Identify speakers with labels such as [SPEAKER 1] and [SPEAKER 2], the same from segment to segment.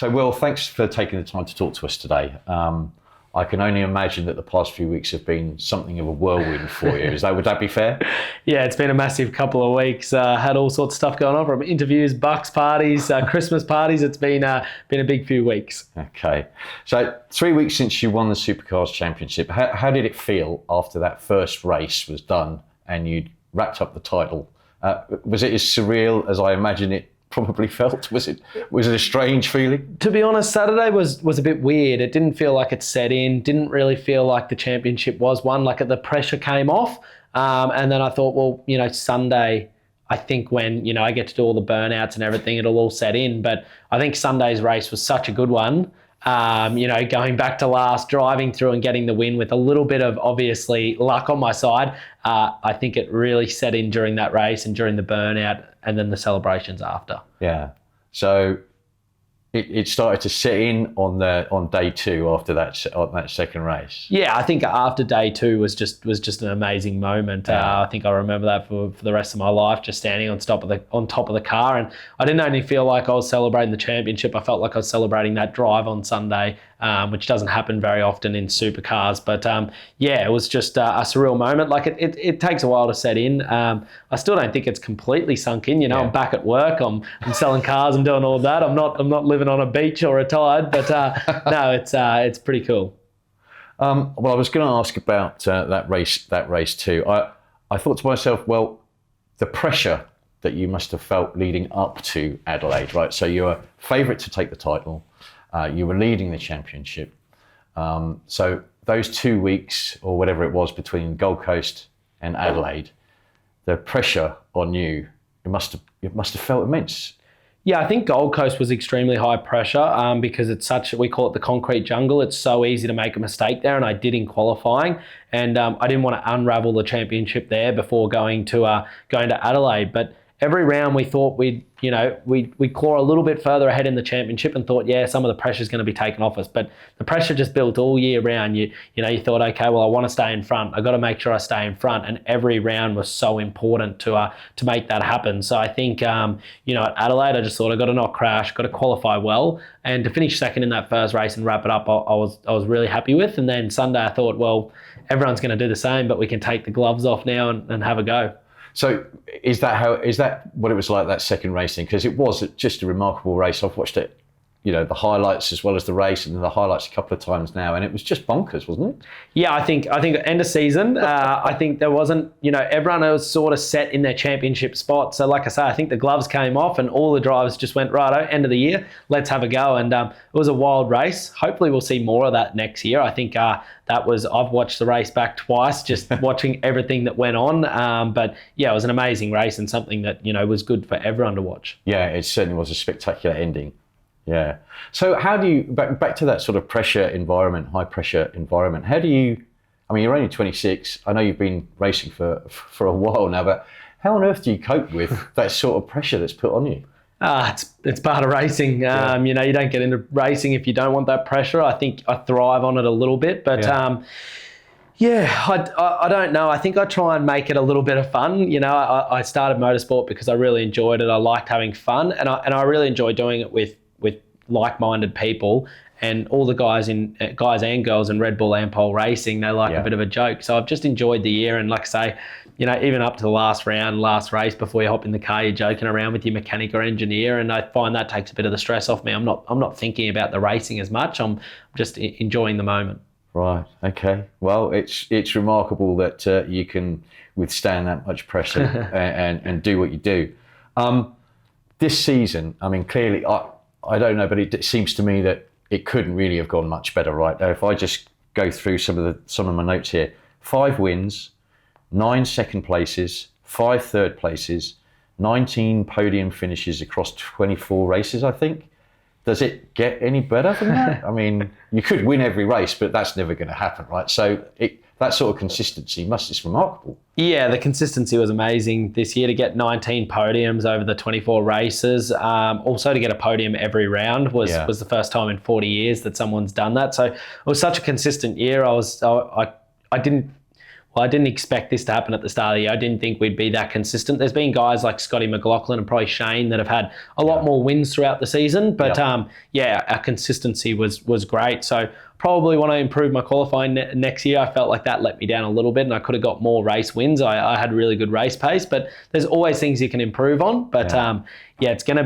[SPEAKER 1] So, Will, thanks for taking the time to talk to us today. I can only imagine that the past few weeks have been something of a whirlwind for you. Would that be fair?
[SPEAKER 2] Yeah, it's been a massive couple of weeks. Had all sorts of stuff going on, from interviews, Bucks parties, Christmas parties. It's been a big few weeks.
[SPEAKER 1] Okay. So 3 weeks since you won the Supercars Championship, how did it feel after that first race was done and you'd wrapped up the title? Was it as surreal as I imagine it probably felt? Was it a strange feeling?
[SPEAKER 2] To be honest, Saturday was a bit weird. It didn't feel like it set in. Didn't really feel like the championship was won. Like the pressure came off, and then I thought, well, Sunday, I think when I get to do all the burnouts and everything, it'll all set in. But I think Sunday's race was such a good one. Going back to last, driving through and getting the win with a little bit of obviously luck on my side. I think it really set in during that race and during the burnout and then the celebrations after.
[SPEAKER 1] Yeah. So it started to set in on day two after that second race.
[SPEAKER 2] Yeah, I think after day two was just an amazing moment. I think I remember that for the rest of my life, just standing on top of the car, and I didn't only feel like I was celebrating the championship. I felt like I was celebrating that drive on Sunday, which doesn't happen very often in supercars. But it was just a surreal moment. Like it takes a while to set in. I still don't think it's completely sunk in. I'm back at work. I'm selling cars and doing all of that. I'm not living on a beach or retired, but no, it's pretty cool.
[SPEAKER 1] Well, I was going to ask about that race too. I thought to myself, well, the pressure that you must have felt leading up to Adelaide, right? So you were favourite to take the title. You were leading the championship. So those 2 weeks or whatever it was between Gold Coast and Adelaide, the pressure on you, it must have felt immense.
[SPEAKER 2] Yeah, I think Gold Coast was extremely high pressure because it's we call it the concrete jungle. It's so easy to make a mistake there, and I did in qualifying. And I didn't want to unravel the championship there before going to Adelaide. But every round we thought we'd claw a little bit further ahead in the championship and thought, some of the pressure's going to be taken off us. But the pressure just built all year round. You thought, okay, well, I want to stay in front. I got to make sure I stay in front. And every round was so important to make that happen. So I think, at Adelaide, I just thought I got to not crash, got to qualify well. And to finish second in that first race and wrap it up, I was really happy with. And then Sunday, I thought, well, everyone's going to do the same, but we can take the gloves off now and have a go.
[SPEAKER 1] So is that what it was like, that second racing? Because it was just a remarkable race. I've watched it, the highlights as well as the race, and the highlights a couple of times now, and it was just bonkers, wasn't it?
[SPEAKER 2] Yeah, I think end of season, I think there wasn't, everyone was sort of set in their championship spot. So like I say, I think the gloves came off and all the drivers just went, righto, end of the year, let's have a go. And it was a wild race. Hopefully we'll see more of that next year. I think I've watched the race back twice, just watching everything that went on. But yeah, it was an amazing race and something that, was good for everyone to watch.
[SPEAKER 1] Yeah, it certainly was a spectacular ending. Yeah. So how do you, back to that sort of pressure environment, high pressure environment, you're only 26. I know you've been racing for a while now, but how on earth do you cope with that sort of pressure that's put on you?
[SPEAKER 2] It's part of racing. You don't get into racing if you don't want that pressure. I think I thrive on it a little bit, but I don't know. I think I try and make it a little bit of fun. I started motorsport because I really enjoyed it. I liked having fun, and I really enjoy doing it with like-minded people. And all the guys and girls in Red Bull Ampol racing, they like a bit of a joke. So I've just enjoyed the year, and like I say, even up to the last race, before you hop in the car, you're joking around with your mechanic or engineer, and I find that takes a bit of the stress off me. I'm not thinking about the racing as much. I'm just enjoying the moment.
[SPEAKER 1] Right. Okay. Well, it's remarkable that you can withstand that much pressure and do what you do. This season, clearly, I don't know, but it seems to me that it couldn't really have gone much better, right? Now, if I just go through some of my notes here, 5 wins, 9 second places, 5 third places, 19 podium finishes across 24 races, I think. Does it get any better than that? You could win every race, but that's never going to happen, right? So that sort of consistency is remarkable.
[SPEAKER 2] Yeah, the consistency was amazing this year. To get 19 podiums over the 24 races, also to get a podium every round was the first time in 40 years that someone's done that. So it was such a consistent year. well, I didn't expect this to happen at the start of the year. I didn't think we'd be that consistent. There's been guys like Scotty McLaughlin and probably Shane that have had a lot more wins throughout the season. But our consistency was great. So probably want to improve my qualifying next year. I felt like that let me down a little bit and I could have got more race wins. I had really good race pace, but there's always things you can improve on. But it's going to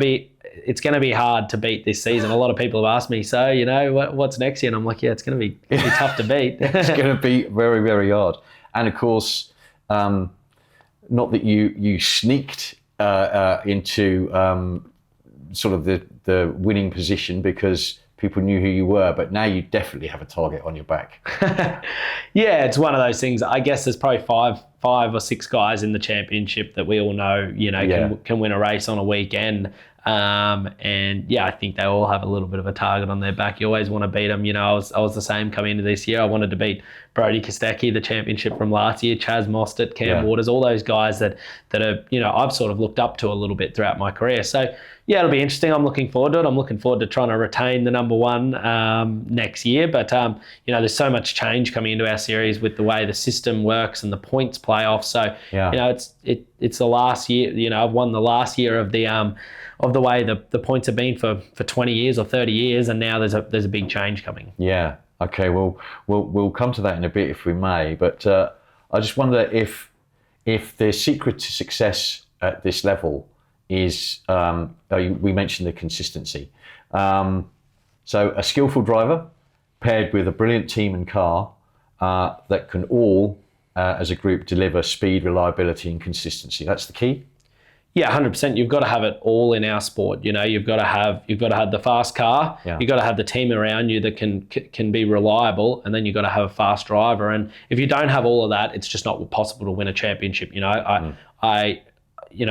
[SPEAKER 2] be hard to beat this season. A lot of people have asked me, so, what's next year? And I'm like, it's going to be tough to beat.
[SPEAKER 1] It's going to be very, very hard. And of course, not that you sneaked into sort of the winning position because people knew who you were, but now you definitely have a target on your back.
[SPEAKER 2] Yeah, it's one of those things. I guess there's probably five or six guys in the championship that we all know, can win a race on a weekend. I think they all have a little bit of a target on their back. You always want to beat them. I was the same coming into this year. I wanted to beat Brody Kostecki, the championship from last year, Chaz Mostert, Cam Waters, all those guys that are, I've sort of looked up to a little bit throughout my career. So it'll be interesting. I'm looking forward to it. I'm looking forward to trying to retain the number one next year. But there's so much change coming into our series with the way the system works and the points playoffs. So it's the last year. I've won the last year of the way the points have been for 20 years or 30 years, and now there's a big change coming.
[SPEAKER 1] Yeah. Okay. Well, we'll come to that in a bit if we may. But I just wonder if the secret to success at this level is we mentioned the consistency. So a skillful driver paired with a brilliant team and car that can all, as a group, deliver speed, reliability, and consistency. That's the key.
[SPEAKER 2] Yeah, 100%. You've got to have it all in our sport. You've got to have the fast car. Yeah. You've got to have the team around you that can be reliable, and then you've got to have a fast driver. And if you don't have all of that, it's just not possible to win a championship. I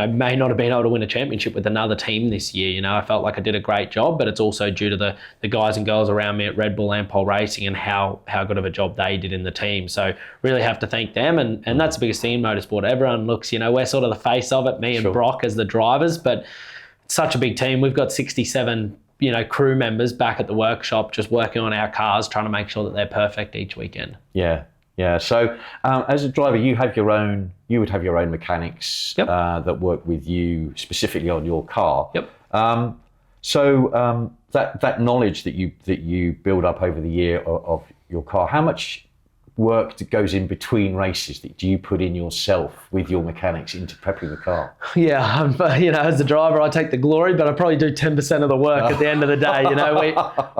[SPEAKER 2] may not have been able to win a championship with another team this year. I felt like I did a great job, but it's also due to the guys and girls around me at Red Bull Ampol Racing and how good of a job they did in the team. So really have to thank them. And that's the biggest thing in motorsport. Everyone looks, we're sort of the face of it, me and Brock as the drivers, but it's such a big team. We've got 67 crew members back at the workshop just working on our cars, trying to make sure that they're perfect each weekend.
[SPEAKER 1] Yeah. So as a driver, you would have your own mechanics that work with you specifically on your car.
[SPEAKER 2] Yep.
[SPEAKER 1] So that knowledge that you build up over the year of your car, how much work that goes in between races that do you put in yourself with your mechanics into prepping the car?
[SPEAKER 2] Yeah, as a driver, I take the glory, but I probably do 10% of the work at the end of the day.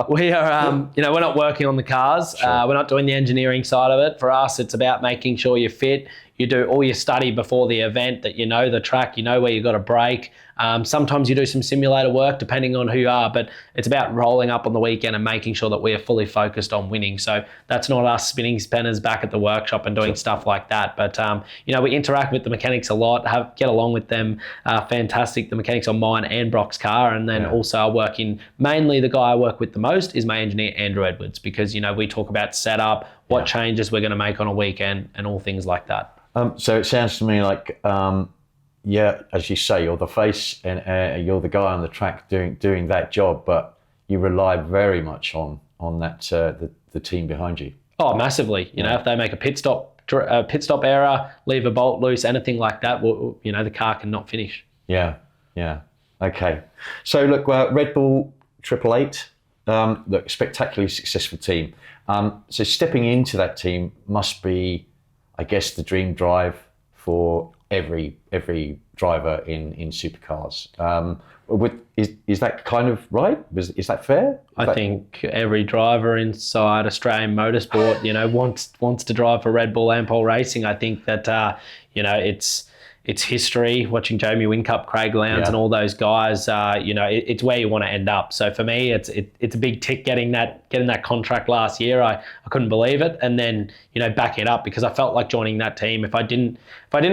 [SPEAKER 2] We are, we're not working on the cars. We're not doing the engineering side of it. For us, it's about making sure you're fit. You do all your study before the event, that you know the track, you know where you've got to brake. Sometimes you do some simulator work depending on who you are, but it's about rolling up on the weekend and making sure that we are fully focused on winning. So that's not us spinning spinners back at the workshop and doing stuff like that. But, we interact with the mechanics a lot, get along with them. Fantastic. The mechanics on mine and Brock's car. And then also I work mainly the guy I work with the most is my engineer, Andrew Edwards, because, we talk about setup, what changes we're going to make on a weekend and all things like that.
[SPEAKER 1] So it sounds to me like, as you say, you're the face and you're the guy on the track doing that job, but you rely very much on that the team behind you.
[SPEAKER 2] Oh, massively. If they make a pit stop error, leave a bolt loose, anything like that, the car cannot finish.
[SPEAKER 1] Yeah. Okay. So look, Red Bull 888, look, spectacularly successful team. So stepping into that team must be, I guess, the dream drive for every driver in supercars. Is that kind of right? Is that fair?
[SPEAKER 2] I think every driver inside Australian motorsport, wants to drive for Red Bull Ampol Racing. I think that it's history. Watching Jamie Whincup, Craig Lowndes, and all those guys, it's where you want to end up. So for me, it's a big tick getting that contract last year. I couldn't believe it, and then back it up because I felt like joining that team. If I didn't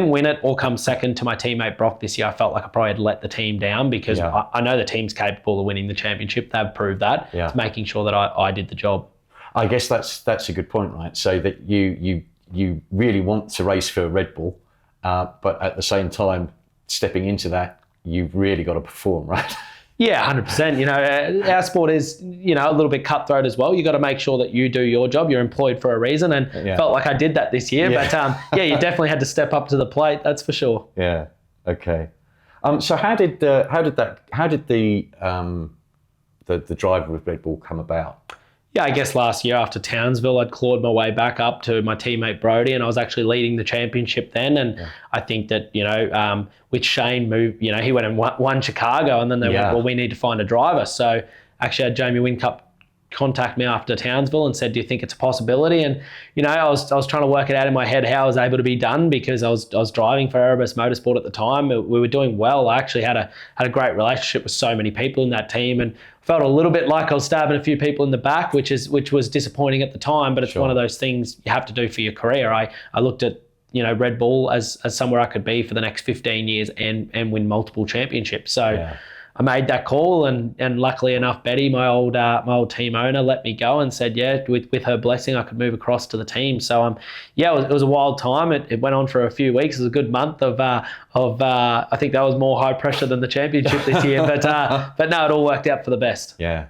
[SPEAKER 2] win it or come second to my teammate Brock this year, I felt like I probably had let the team down because I know the team's capable of winning the championship. They've proved that. It's making sure that I did the job.
[SPEAKER 1] I guess that's a good point, right? So that you really want to race for Red Bull. But at the same time, stepping into that, you've really got to perform, right?
[SPEAKER 2] Yeah, 100%. You know, our sport is, you know, a little bit cutthroat as well. You got to make sure that you do your job. You're employed for a reason, and felt like I did that this year.
[SPEAKER 1] Yeah.
[SPEAKER 2] But yeah, you definitely had to step up to the plate. That's for sure.
[SPEAKER 1] Yeah. Okay. So how did the driver with Red Bull come about?
[SPEAKER 2] Yeah, I guess last year after Townsville, I'd clawed my way back up to my teammate Brodie, and I was actually leading the championship then. And I think that, you know, with Shane moved, you know, he went and won Chicago, and then they went, well, we need to find a driver. So actually I had Jamie Whincup contact me after Townsville and said, do you think it's a possibility? And, you know, I was trying to work it out in my head how I was able to be done, because I was driving for Erebus Motorsport at the time. We were doing well. I actually had a great relationship with so many people in that team, and felt a little bit like I was stabbing a few people in the back, which was disappointing at the time, but it's one of those things you have to do for your career. I looked at, you know, Red Bull as somewhere I could be for the next 15 years and win multiple championships. So I made that call, and luckily enough, Betty, my old team owner, let me go and said, with her blessing, I could move across to the team. So it was a wild time. It went on for a few weeks. It was a good month of I think that was more high pressure than the championship this year. But no, it all worked out for the best.
[SPEAKER 1] Yeah.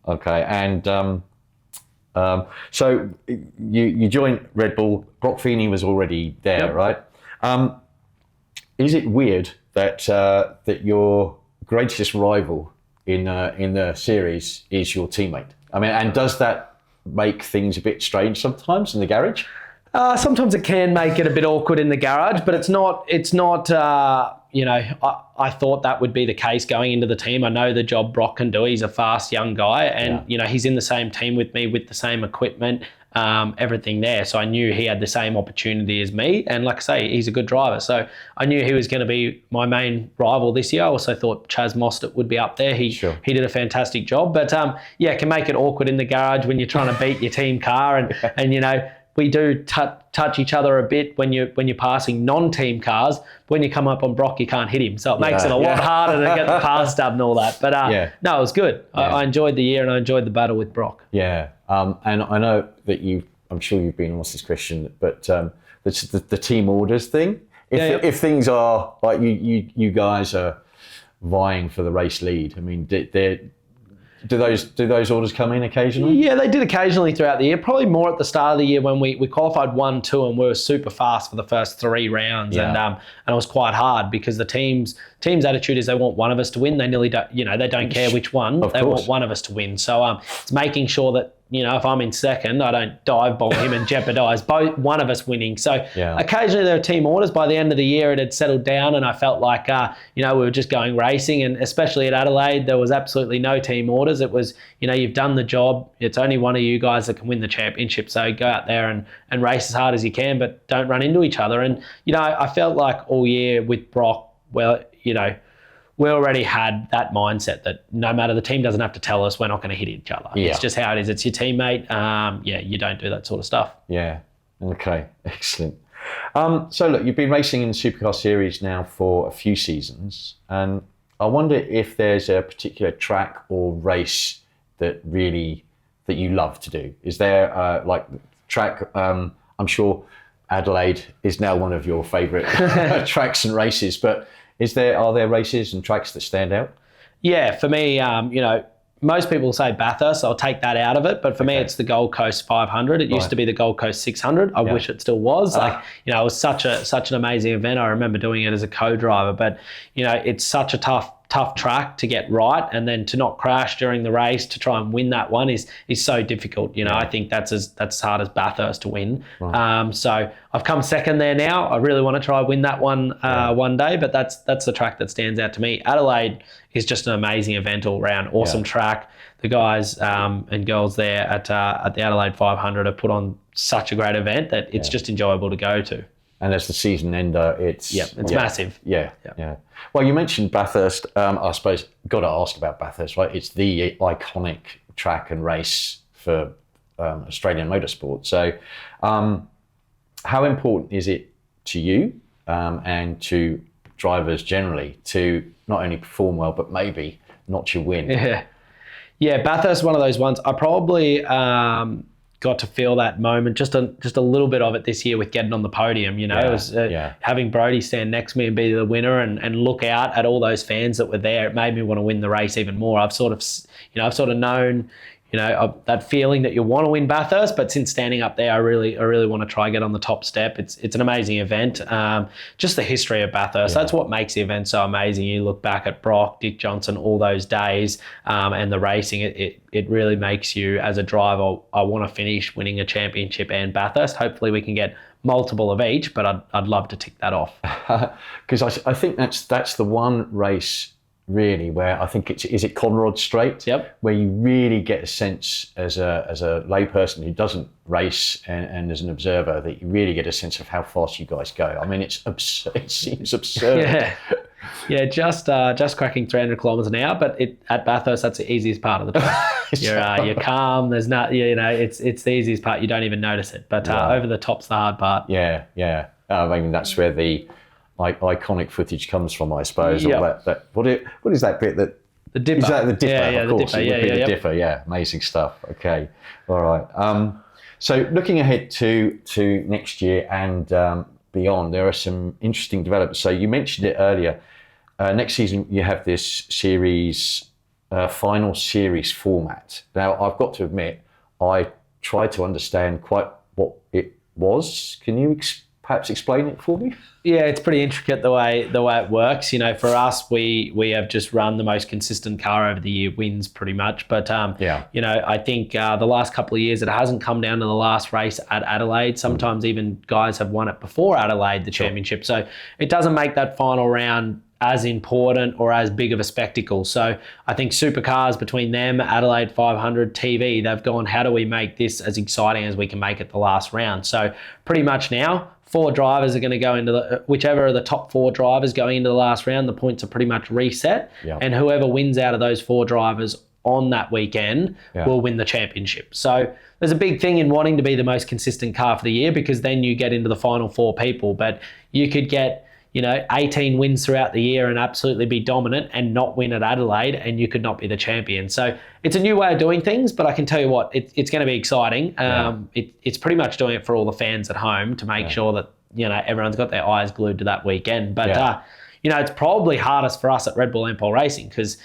[SPEAKER 1] Okay. And so you joined Red Bull. Brock Feeney was already there, right? Is it weird that your greatest rival in the series is your teammate? I mean, and does that make things a bit strange sometimes in the garage?
[SPEAKER 2] Sometimes it can make it a bit awkward in the garage, but it's not. You know, I thought that would be the case going into the team. I know the job Brock can do. He's a fast young guy, and you know, he's in the same team with me with the same equipment, everything there. So I knew he had the same opportunity as me, and like I say, he's a good driver. So I knew he was going to be my main rival this year. I also thought Chaz Mostert would be up there. He did a fantastic job, but it can make it awkward in the garage when you're trying to beat your team car, and you know, we do touch each other a bit when you're passing non-team cars. When you come up on Brock, you can't hit him, so it makes it a lot harder to get the pass stub and all that. But no, it was good. I enjoyed the year, and I enjoyed the battle with Brock. Yeah,
[SPEAKER 1] and I know that I'm sure you've been asked this question, but the team orders thing. If things are like you guys are vying for the race lead, I mean, do those orders come in occasionally?
[SPEAKER 2] Yeah, they did occasionally throughout the year. Probably more at the start of the year when we qualified 1-2 and we were super fast for the first 3 rounds, and it was quite hard because the team's attitude is they want one of us to win. They nearly don't, you know, they don't care which one. They want one of us to win. So it's making sure that, you know, if I'm in second, I don't dive bomb him and jeopardise one of us winning. So occasionally there are team orders. By the end of the year, it had settled down, and I felt like, you know, we were just going racing. And especially at Adelaide, there was absolutely no team orders. It was, you know, you've done the job. It's only one of you guys that can win the championship. So go out there and race as hard as you can, but don't run into each other. And, you know, I felt like all year with Brock, well, you know, we already had that mindset that no matter, the team doesn't have to tell us, we're not going to hit each other. It's just how it is. It's your teammate. You don't do that sort of stuff.
[SPEAKER 1] Yeah. Okay. Excellent. So look, you've been racing in the Supercar series now for a few seasons, and I wonder if there's a particular track or race that you love to do. Is there like track? I'm sure Adelaide is now one of your favourite tracks and races, but are there races and tracks that stand out? Yeah,
[SPEAKER 2] for me, you know, most people say Bathurst. I'll take that out of it. But for me, it's the Gold Coast 500. It used to be the Gold Coast 600. I wish it still was. Like, you know, it was such an amazing event. I remember doing it as a co-driver. But, you know, it's such a tough track to get right, and then to not crash during the race to try and win that one is so difficult. You know, I think that's as hard as Bathurst to win. Right. So I've come second there now. I really want to try and win that one one day, but that's the track that stands out to me. Adelaide is just an amazing event all round. Awesome track. The guys and girls there at the Adelaide 500 have put on such a great event that it's just enjoyable to go to.
[SPEAKER 1] And as the season ender, it's
[SPEAKER 2] massive.
[SPEAKER 1] Yeah. Well, you mentioned Bathurst. I suppose got to ask about Bathurst, right? It's the iconic track and race for Australian motorsport. So, how important is it to you and to drivers generally to not only perform well, but maybe notch your win?
[SPEAKER 2] Yeah, Bathurst is one of those ones. I probably got to feel that moment, just a little bit of it this year with getting on the podium. It was having Brody stand next to me and be the winner and look out at all those fans that were there. It made me want to win the race even more. I've sort of known, that feeling that you want to win Bathurst, but since standing up there, I really want to try and get on the top step. It's an amazing event. Just the history of Bathurst, that's what makes the event so amazing. You look back at Brock, Dick Johnson, all those days, and the racing, it really makes you, as a driver, I want to finish winning a championship and Bathurst. Hopefully we can get multiple of each, but I'd love to tick that off.
[SPEAKER 1] Because I think that's the one race really where I think is it Conrod Straight?
[SPEAKER 2] Yep.
[SPEAKER 1] Where you really get a sense as a layperson who doesn't race and as an observer, that you really get a sense of how fast you guys go. I mean, it's absurd. It seems absurd.
[SPEAKER 2] Yeah, just cracking 300 kilometers an hour, but at Bathurst, that's the easiest part of the track. You're calm. There's not, it's the easiest part. You don't even notice it, but over the top's the hard part.
[SPEAKER 1] Yeah. I mean, that's where the iconic footage comes from, I suppose.
[SPEAKER 2] Yep.
[SPEAKER 1] What is that bit that?
[SPEAKER 2] The dipper.
[SPEAKER 1] Is that the dipper?
[SPEAKER 2] Yeah,
[SPEAKER 1] of course,
[SPEAKER 2] the dipper.
[SPEAKER 1] The dipper. Yeah, amazing stuff. Okay, all right. So looking ahead to next year and beyond, there are some interesting developments. So you mentioned it earlier. Next season, you have this series, final series format. Now, I've got to admit, I tried to understand quite what it was. Can you perhaps explain it for me?
[SPEAKER 2] Yeah, it's pretty intricate the way it works. For us, we have just run the most consistent car over the year, wins pretty much. But I think the last couple of years it hasn't come down to the last race at Adelaide. Sometimes even guys have won it before Adelaide, the championship. So it doesn't make that final round as important or as big of a spectacle. So I think Supercars, between them, Adelaide 500, TV, they've gone, how do we make this as exciting as we can make it the last round? So pretty much now, 4 drivers are going to go into whichever are the top 4 drivers going into the last round, the points are pretty much reset.
[SPEAKER 1] Yep.
[SPEAKER 2] And whoever wins out of those 4 drivers on that weekend will win the championship. So there's a big thing in wanting to be the most consistent car for the year, because then you get into the final 4 people. But you could get 18 wins throughout the year and absolutely be dominant and not win at Adelaide, and you could not be the champion. So it's a new way of doing things, but I can tell you what, it's going to be exciting. It's pretty much doing it for all the fans at home to make sure that, everyone's got their eyes glued to that weekend. But, it's probably hardest for us at Red Bull Ampol Racing because,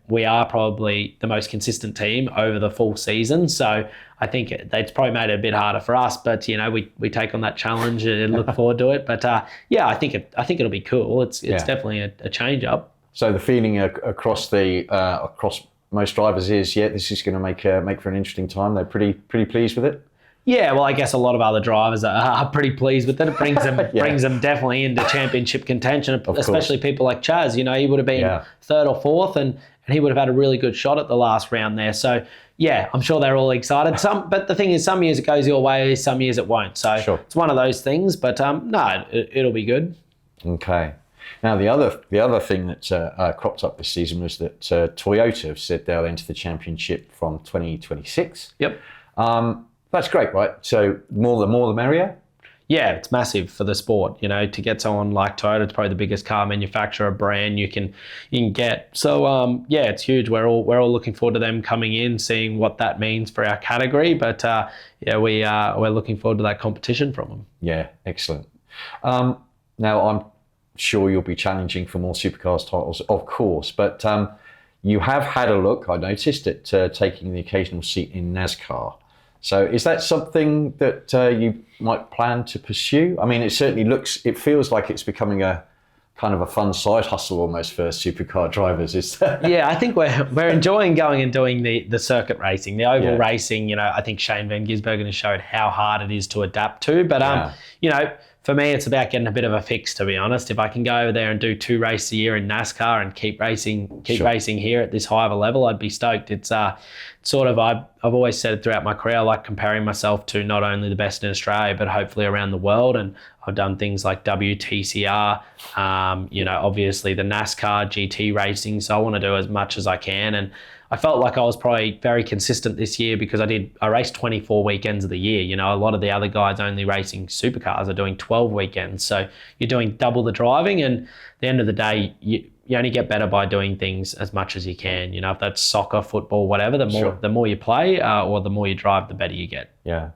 [SPEAKER 2] we are probably the most consistent team over the full season. So I think it's probably made it a bit harder for us, but, we take on that challenge and look forward to it. But, I think it'll be cool. It's definitely a change up.
[SPEAKER 1] So the feeling across most drivers is, this is going to make for an interesting time. They're pretty pleased with it.
[SPEAKER 2] Yeah, well, I guess a lot of other drivers are pretty pleased with it. It brings them brings them definitely into championship contention, especially people like Chaz. He would have been 3rd or 4th, and he would have had a really good shot at the last round there. So, I'm sure they're all excited. But the thing is, some years it goes your way, some years it won't. So It's one of those things. But no, it'll be good.
[SPEAKER 1] Okay. Now the other thing that cropped up this season was that Toyota have said they'll enter the championship from 2026.
[SPEAKER 2] Yep.
[SPEAKER 1] That's great, right? So the more the merrier?
[SPEAKER 2] Yeah, it's massive for the sport. To get someone like Toyota, it's probably the biggest car manufacturer brand you can get. So it's huge. We're all looking forward to them coming in, seeing what that means for our category. But we're looking forward to that competition from them.
[SPEAKER 1] Yeah, excellent. Now I'm sure you'll be challenging for more Supercars titles, of course, but you have had a look, I noticed, at taking the occasional seat in NASCAR. So is that something that you might plan to pursue? I mean, it feels like it's becoming a kind of a fun side hustle almost for supercar drivers.
[SPEAKER 2] Yeah, I think we're enjoying going and doing the circuit racing, the oval racing. I think Shane Van Gisbergen has showed how hard it is to adapt to. But, for me, it's about getting a bit of a fix, to be honest. If I can go over there and do 2 races a year in NASCAR and keep racing here at this high of a level, I'd be stoked. It's sort of, I've always said it throughout my career, I like comparing myself to not only the best in Australia, but hopefully around the world. And I've done things like WTCR, obviously the NASCAR GT racing. So I want to do as much as I can. And I felt like I was probably very consistent this year because I raced 24 weekends of the year. A lot of the other guys only racing supercars are doing 12 weekends. So you're doing double the driving, and at the end of the day, you only get better by doing things as much as you can. You know, if that's soccer, football, whatever, the more you play or the more you drive, the better you get.
[SPEAKER 1] Yeah.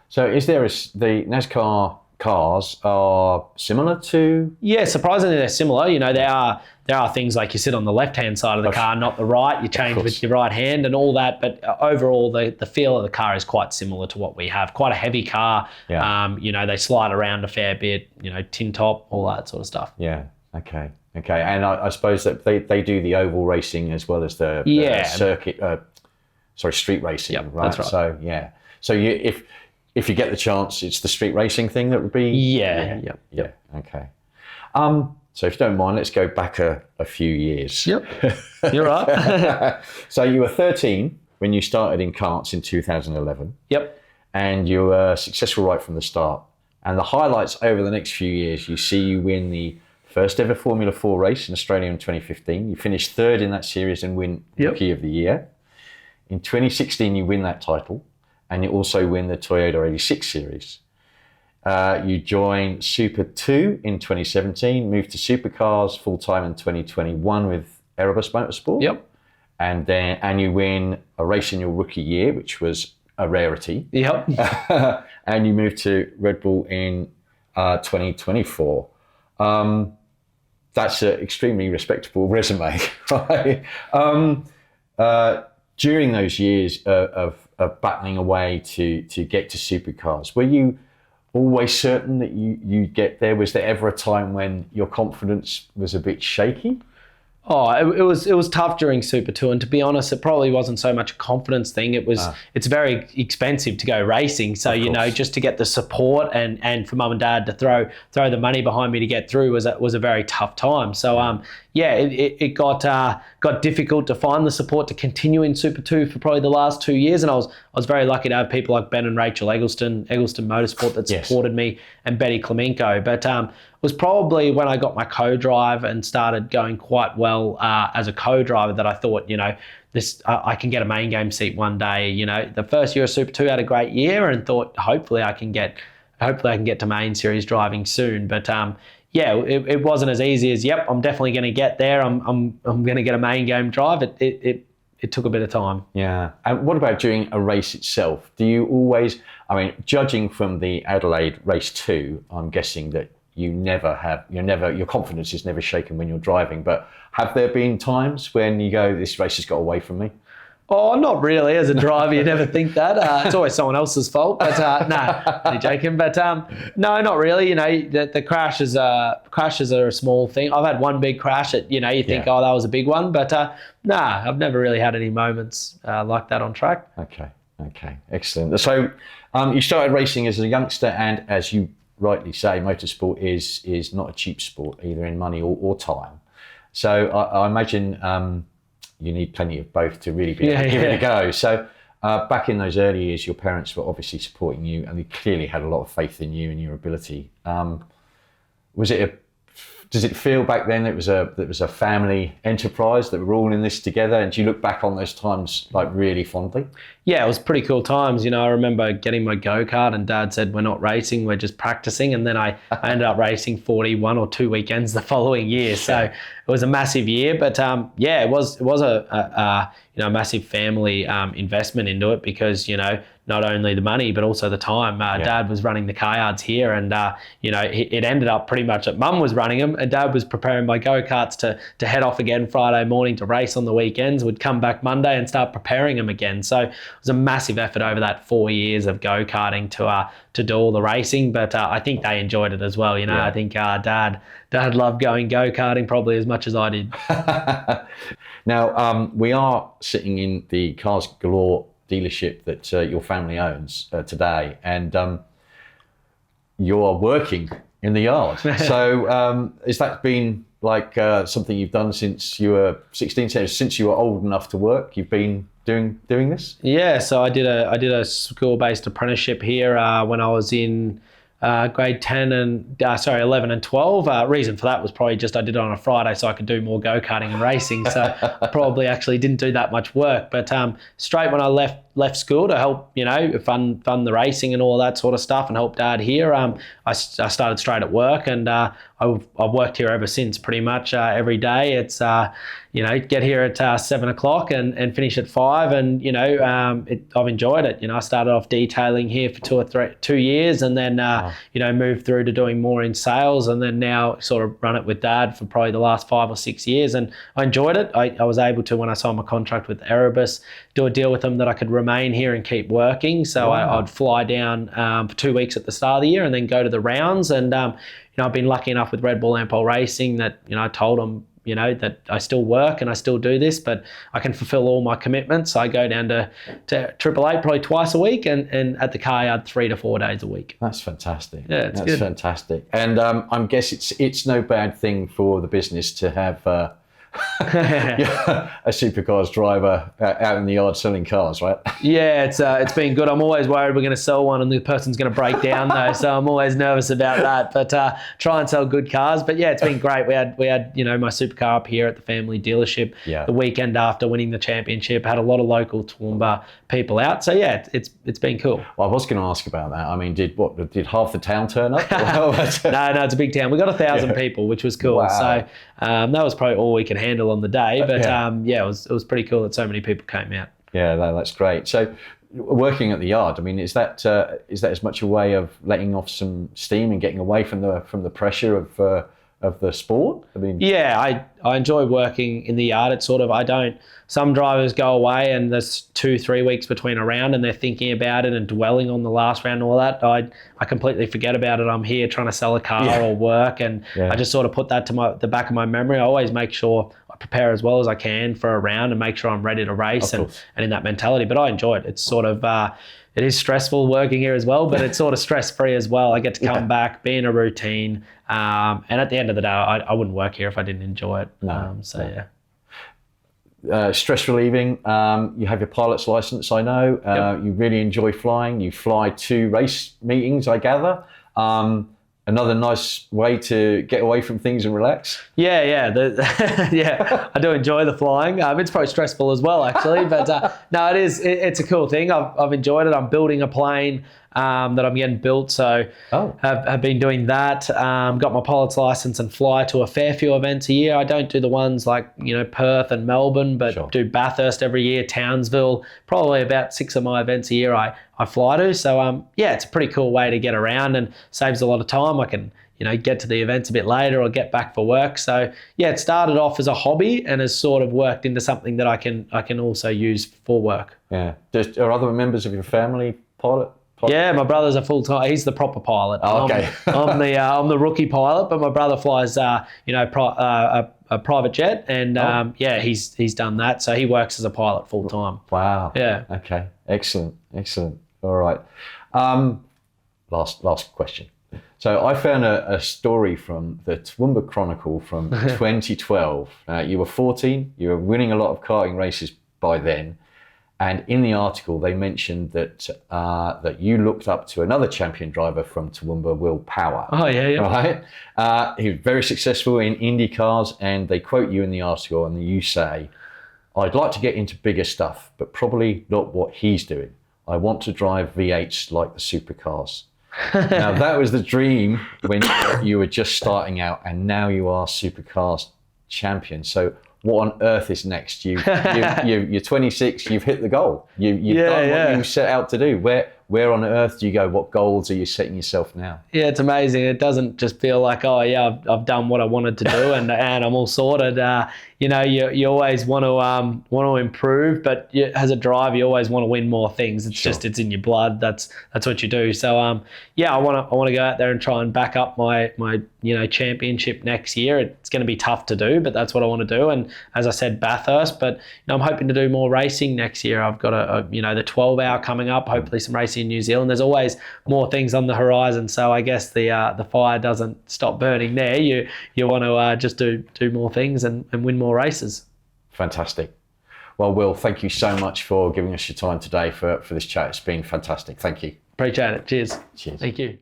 [SPEAKER 1] So is there the NASCAR cars are similar to?
[SPEAKER 2] Yeah, surprisingly they're similar. You know, there are things like you sit on the left-hand side of the car, not the right. You change with your right hand and all that. But overall, the feel of the car is quite similar to what we have. Quite a heavy car.
[SPEAKER 1] Yeah.
[SPEAKER 2] You know, they slide around a fair bit. You know, tin top, all that sort of stuff.
[SPEAKER 1] Yeah. Okay. And I suppose that they do the oval racing as well as the circuit. Street racing.
[SPEAKER 2] Yep,
[SPEAKER 1] right.
[SPEAKER 2] That's right.
[SPEAKER 1] So yeah. So if you get the chance, it's the street racing thing that would be.
[SPEAKER 2] Yeah.
[SPEAKER 1] Okay. So if you don't mind, let's go back a few years.
[SPEAKER 2] Yep. You're right.
[SPEAKER 1] So you were 13 when you started in karts in 2011.
[SPEAKER 2] Yep.
[SPEAKER 1] And you were successful right from the start. And the highlights over the next few years, you see you win the first ever Formula 4 race in Australia in 2015. You finished third in that series and win Rookie of the Year. In 2016, you win that title. And you also win the Toyota 86 series. You joined Super 2 in 2017, moved to Supercars full-time in 2021 with Erebus Motorsport.
[SPEAKER 2] Yep.
[SPEAKER 1] And you win a race in your rookie year, which was a rarity.
[SPEAKER 2] Yep.
[SPEAKER 1] And you moved to Red Bull in 2024. That's an extremely respectable resume, right? During those years of battling away to get to Supercars, were you always certain that you'd get there? Was there ever a time when your confidence was a bit shaky?
[SPEAKER 2] Oh, it was tough during Super 2, and to be honest, it probably wasn't so much a confidence thing. It's very expensive to go racing, so you know, just to get the support and for mum and dad to throw the money behind me to get through was a very tough time. So it got difficult to find the support to continue in Super 2 for probably the last 2 years, and I was very lucky to have people like Ben and Rachel Eggleston Motorsport that supported me, and Betty Klemenko. But it was probably when I got my co-drive and started going quite well as a co-driver that I thought, you know, I can get a main game seat one day. You know, the first year of Super 2 had a great year and thought hopefully I can get to main series driving soon. But it wasn't as easy as, yep, I'm definitely going to get there. I'm going to get a main game drive. It took a bit of time.
[SPEAKER 1] Yeah. And what about during a race itself? Do you always, I mean, judging from the Adelaide race 2, I'm guessing that your confidence is never shaken when you're driving, but have there been times when you go, this race has got away from me?
[SPEAKER 2] Oh, not really. As a driver, you never think that. It's always someone else's fault. But no, only joking. But no, not really. You know, the crashes are a small thing. I've had one big crash that, you know, you think, oh, that was a big one. But I've never really had any moments like that on track.
[SPEAKER 1] Okay, excellent. So you started racing as a youngster, and as you rightly say, motorsport is not a cheap sport, either in money or time. So I imagine you need plenty of both to really be able to give it a go. So back in those early years, your parents were obviously supporting you, and they clearly had a lot of faith in you and your ability. Does it feel back then that it was a family enterprise, that we're all in this together? And do you look back on those times like really fondly? Yeah,
[SPEAKER 2] it was pretty cool times. You know, I remember getting my go-kart and Dad said, we're not racing, we're just practicing. And then I ended up racing 41 or 2 weekends the following year. So it was a massive year. But it was a massive family investment into it, because, you know, not only the money, but also the time. Dad was running the car yards here, and it ended up pretty much that Mum was running them, and Dad was preparing my go-karts to head off again Friday morning to race on the weekends. Would come back Monday and start preparing them again. So it was a massive effort over that 4 years of go-karting to do all the racing. But I think they enjoyed it as well. You know, I think Dad loved going go-karting probably as much as I did.
[SPEAKER 1] Now we are sitting in the Cars Galore dealership that your family owns today, and you're working in the yard. So has that been like something you've done since you were 16, since you were old enough to work? You've been doing this?
[SPEAKER 2] Yeah, so I did a school-based apprenticeship here when I was in grade 10 and 11 and 12. Reason for that was probably just I did it on a Friday so I could do more go-karting and racing. So I probably actually didn't do that much work. But straight when I left left school to help, fund the racing and all that sort of stuff and help Dad here. I started straight at work, and I've worked here ever since, pretty much every day. It's get here at 7 o'clock and finish at 5, and I've enjoyed it. I started off detailing here for 2 years, and then moved through to doing more in sales, and then now sort of run it with Dad for probably the last 5 or 6 years, and I enjoyed it. I was able to, when I signed my contract with Erebus, do a deal with them that I could remain here and keep working. So I'd fly down for 2 weeks at the start of the year and then go to the rounds. And I've been lucky enough with Red Bull Ampol Racing that I told them that I still work and I still do this, but I can fulfill all my commitments. I go down to Triple Eight probably twice a week, and at the car yard 3 to 4 days a week.
[SPEAKER 1] That's fantastic.
[SPEAKER 2] Yeah, it's good.
[SPEAKER 1] Fantastic. And I guess it's no bad thing for the business to have a Supercars driver out in the yard selling cars, right?
[SPEAKER 2] Yeah, it's been good. I'm always worried we're going to sell one and the person's going to break down though, so I'm always nervous about that. But try and sell good cars. But yeah, it's been great. We had my supercar up here at the family dealership the weekend after winning the championship. Had a lot of local Toowoomba people out. So yeah, it's been cool.
[SPEAKER 1] Well, I was going to ask about that. I mean, did half the town turn up?
[SPEAKER 2] No, it's a big town. We got 1,000 people, which was cool.
[SPEAKER 1] Wow.
[SPEAKER 2] So that was probably all we could handle on the day. But it was pretty cool that so many people came out. Yeah,
[SPEAKER 1] that's great. So working at the yard, I mean, is that as much a way of letting off some steam and getting away from the pressure of the sport? I mean,
[SPEAKER 2] yeah, I enjoy working in the yard. It's sort of, some drivers go away and there's 2-3 weeks between a round and they're thinking about it and dwelling on the last round and all that. I completely forget about it. I'm here trying to sell a car or work, and I just sort of put that to the back of my memory. I always make sure I prepare as well as I can for a round and make sure I'm ready to race and in that mentality. But I enjoy it. It's sort of, it is stressful working here as well, but it's sort of stress-free as well. I get to come back, be in a routine, and at the end of the day, I wouldn't work here if I didn't enjoy it. Yeah.
[SPEAKER 1] Stress relieving. You have your pilot's license, I know. You really enjoy flying. You fly to race meetings, I gather. Another nice way to get away from things and relax.
[SPEAKER 2] Yeah. I do enjoy the flying. It's probably stressful as well, actually, but no, it is. It's a cool thing. I've enjoyed it. I'm building a plane that I'm getting built, so have been doing that. Got my pilot's license and fly to a fair few events a year. I don't do the ones like Perth and Melbourne, but do Bathurst every year, Townsville. Probably about 6 of my events a year I fly to. So it's a pretty cool way to get around and saves a lot of time. I can get to the events a bit later or get back for work. So yeah, it started off as a hobby and has sort of worked into something that I can also use for work.
[SPEAKER 1] Yeah. Are other members of your family pilot?
[SPEAKER 2] Yeah, my brother's a full-time. He's the proper pilot.
[SPEAKER 1] Oh, okay.
[SPEAKER 2] I'm the rookie pilot, but my brother flies a private jet, and he's done that. So he works as a pilot full-time.
[SPEAKER 1] Wow.
[SPEAKER 2] Yeah.
[SPEAKER 1] Okay. Excellent. All right. Last question. So I found a story from the Toowoomba Chronicle from 2012. You were 14. You were winning a lot of karting races by then. And in the article, they mentioned that you looked up to another champion driver from Toowoomba, Will Power.
[SPEAKER 2] Oh, yeah.
[SPEAKER 1] Right? He was very successful in Indy cars, and they quote you in the article, and you say, "I'd like to get into bigger stuff, but probably not what he's doing. I want to drive V8s like the Supercars." Now, that was the dream when you were just starting out, and now you are Supercars champion. So what on earth is next? You're 26. You've hit the goal. You've done what you set out to do. Where on earth do you go? What goals are you setting yourself now? Yeah,
[SPEAKER 2] it's amazing. It doesn't just feel like, I've done what I wanted to do and I'm all sorted. You always want to improve, but as a driver, you always want to win more things. It's just it's in your blood. That's what you do. So I want to go out there and try and back up my championship next year. It's going to be tough to do, but that's what I want to do. And as I said, Bathurst, but I'm hoping to do more racing next year. I've got the 12 hour coming up. Hopefully some racing in New Zealand. There's always more things on the horizon. So I guess the fire doesn't stop burning there. You want to just do more things and win more races.
[SPEAKER 1] Fantastic. Well, Will, thank you so much for giving us your time today for this chat. It's been fantastic. Thank you.
[SPEAKER 2] Appreciate it. Cheers.
[SPEAKER 1] Cheers.
[SPEAKER 2] Thank you.